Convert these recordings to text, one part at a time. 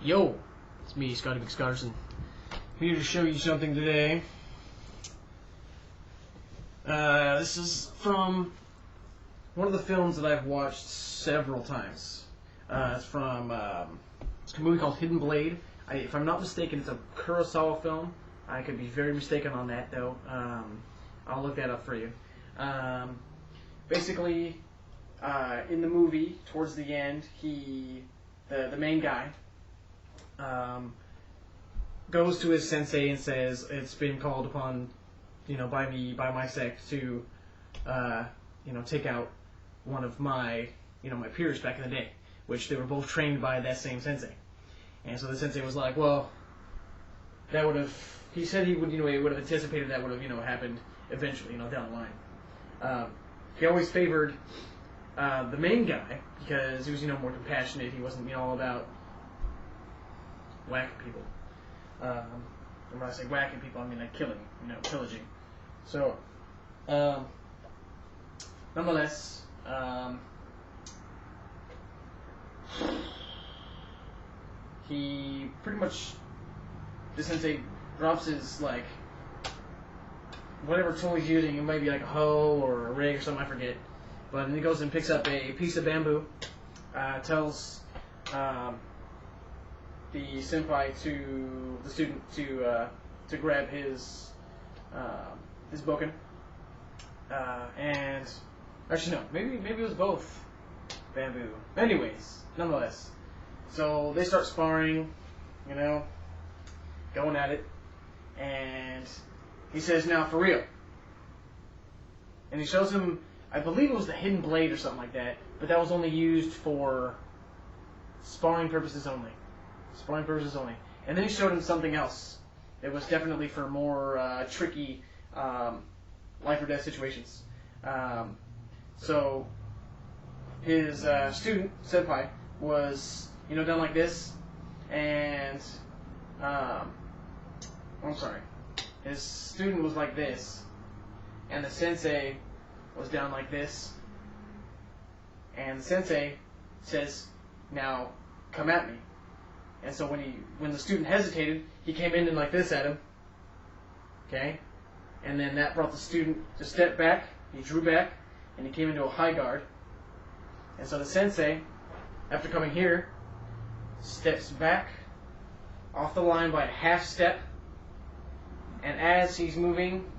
Yo, it's me, Scotty McScotterson. I'm here to show you something today. This is from one of the films that I've watched several times. It's from it's a movie called Hidden Blade. If I'm not mistaken, it's a Kurosawa film. I could be very mistaken on that, though. I'll look that up for you. Basically, in the movie, towards the end, the main guy, goes to his sensei and says, "It's been called upon, by my sect to, take out one of my, my peers back in the day, which they were both trained by that same sensei." And so the sensei was like, "Well, that would have." He said he would, he would have anticipated that would have, happened eventually, down the line. He always favored the main guy because he was, more compassionate. He wasn't, all about whacking people. And when I say whacking people, I mean like killing, pillaging. So, nonetheless, he pretty much, the sensei drops his, whatever tool he's using. It might be like a hoe or a rig or something, I forget. But then he goes and picks up a piece of bamboo, tells the senpai to the student to grab his bokken, and actually no, maybe it was both bamboo. Anyways, nonetheless, so they start sparring, going at it, and he says, "Now for real," and he shows him. I believe it was the Hidden Blade or something like that, but that was only used for sparring purposes only. Sparring purposes only. And then he showed him something else. It was definitely for more tricky life or death situations. So his student, senpai, was done like this, and I'm sorry, his student was like this, and the sensei was down like this, and the sensei says, "Now come at me." And so when the student hesitated, he came in and like this at him, okay, and then that brought the student to step back. He drew back, and he came into a high guard. And so the sensei, after coming here, steps back off the line by a half step, and as he's moving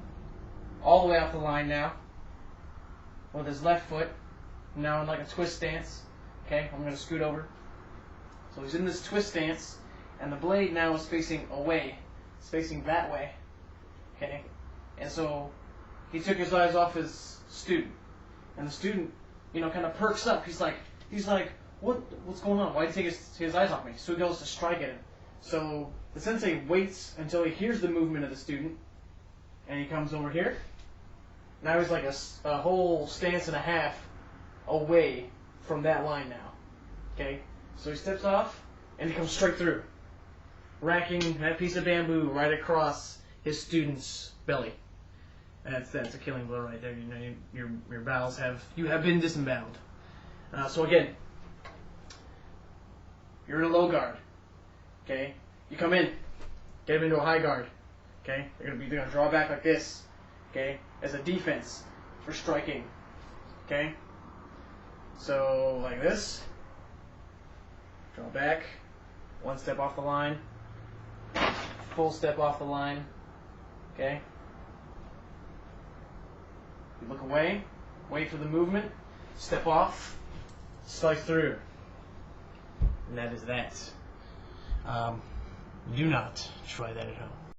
all the way off the line now, with his left foot, now in like a twist stance. Okay, I'm going to scoot over. So he's in this twist stance, and the blade now is facing away. It's facing that way. Okay, and so he took his eyes off his student, and the student, kind of perks up. He's like, what's going on? Why did he take his eyes off me? So he goes to strike at him. So the sensei waits until he hears the movement of the student, and he comes over here. Now he's like a whole stance and a half away from that line now. Okay? So he steps off, and he comes straight through, racking that piece of bamboo right across his student's belly. That's a killing blow right there. Your bowels have been disemboweled. So again, you're in a low guard. Okay? You come in, get him into a high guard. Okay? They're gonna draw back like this. Okay, as a defense for striking. Okay, so like this, draw back, one step off the line, full step off the line. Okay, you look away, wait for the movement, step off, slice through, and that is that. Do not try that at home.